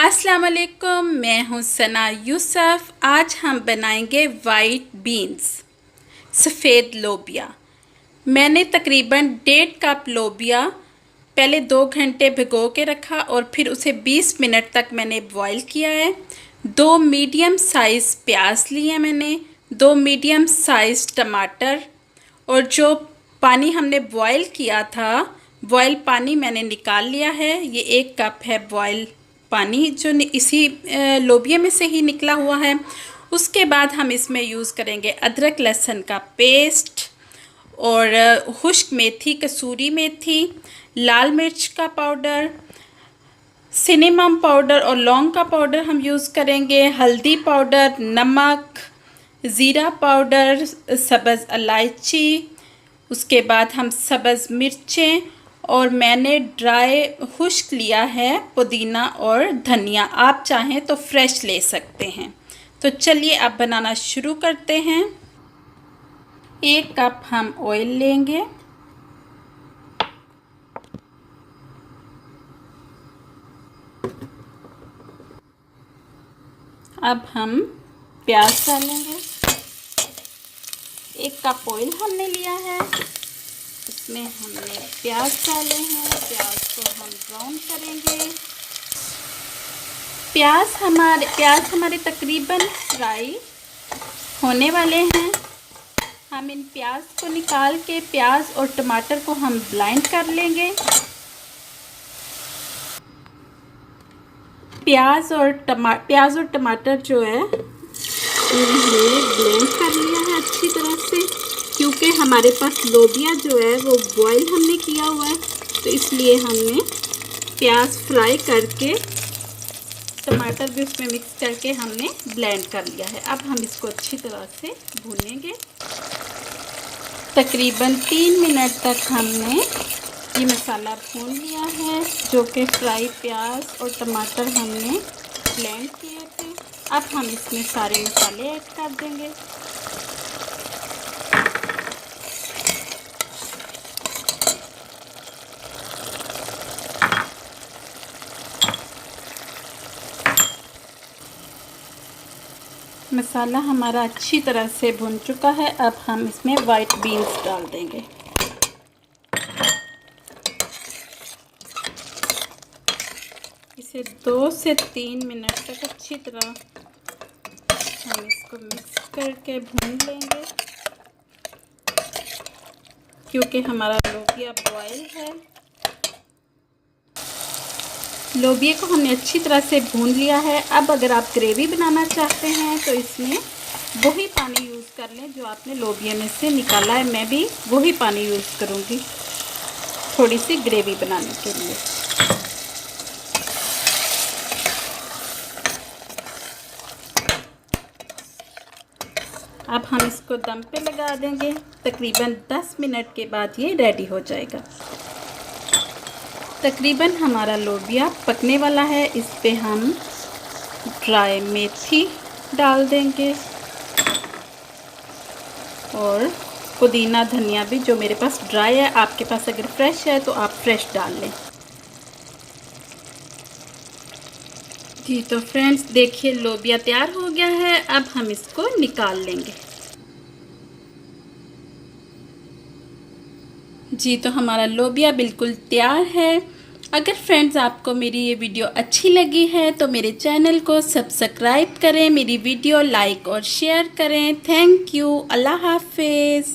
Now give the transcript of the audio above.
अस्सलाम वालेकुम, मैं हूँ सना यूसुफ। आज हम बनाएंगे वाइट बीन्स, सफ़ेद लोबिया। मैंने तकरीबन 1.5 कप लोबिया पहले 2 घंटे भिगो के रखा और फिर उसे 20 मिनट तक मैंने बॉईल किया है। 2 मीडियम साइज़ प्याज लिए मैंने, 2 मीडियम साइज़ टमाटर, और जो पानी हमने बॉईल किया था, बॉयल पानी मैंने निकाल लिया है। ये 1 कप है बॉयल पानी, जो इसी लोबिया में से ही निकला हुआ है। उसके बाद हम इसमें यूज़ करेंगे अदरक लहसुन का पेस्ट और खुश्क मेथी, कसूरी मेथी, लाल मिर्च का पाउडर, सिनेमम पाउडर और लौंग का पाउडर हम यूज़ करेंगे, हल्दी पाउडर, नमक, ज़ीरा पाउडर, सब्ज़ इलायची, उसके बाद हम सब्ज़ मिर्चें, और मैंने ड्राई खुश्क लिया है पुदीना और धनिया। आप चाहें तो फ्रेश ले सकते हैं। तो चलिए अब बनाना शुरू करते हैं। 1 कप हम ऑयल लेंगे। अब हम प्याज डालेंगे। 1 कप ऑयल हमने लिया है, इसमें हमने प्याज डाले हैं। प्याज को हम ब्राउन करेंगे। प्याज हमारे तकरीबन फ्राई होने वाले हैं। हम इन प्याज को निकाल के प्याज और टमाटर को हम ब्लेंड कर लेंगे। प्याज और टमाटर जो है हमने ब्लेंड कर लिया है अच्छी तरह से, क्योंकि हमारे पास लोबिया जो है वो बॉईल हमने किया हुआ है, तो इसलिए हमने प्याज फ्राई करके टमाटर भी उसमें मिक्स करके हमने ब्लेंड कर लिया है। अब हम इसको अच्छी तरह से भूनेंगे। तकरीबन 3 मिनट तक हमने ये मसाला भून लिया है, जो कि फ्राई प्याज और टमाटर हमने ब्लेंड किए थे। अब हम इसमें सारे मसाले ऐड कर देंगे। मसाला हमारा अच्छी तरह से भुन चुका है। अब हम इसमें वाइट बीन्स डाल देंगे। इसे 2 से 3 मिनट तक अच्छी तरह हम इसको मिक्स करके भून लेंगे, क्योंकि हमारा लोबिया बॉयल है। लोबिया को हमने अच्छी तरह से भून लिया है। अब अगर आप ग्रेवी बनाना चाहते हैं तो इसमें वही पानी यूज़ कर लें जो आपने लोबिया में से निकाला है। मैं भी वही पानी यूज़ करूँगी थोड़ी सी ग्रेवी बनाने के लिए। अब हम इसको दम पे लगा देंगे। तकरीबन 10 मिनट के बाद ये रेडी हो जाएगा। तकरीबन हमारा लोबिया पकने वाला है। इस पे हम ड्राई मेथी डाल देंगे और पुदीना धनिया भी, जो मेरे पास ड्राई है। आपके पास अगर फ्रेश है तो आप फ्रेश डाल लें। जी तो फ्रेंड्स, देखिए लोबिया तैयार हो गया है। अब हम इसको निकाल लेंगे। जी तो हमारा लोबिया बिल्कुल तैयार है। अगर फ्रेंड्स आपको मेरी ये वीडियो अच्छी लगी है तो मेरे चैनल को सब्सक्राइब करें, मेरी वीडियो लाइक और शेयर करें। Thank you. अल्लाह हाफिज़।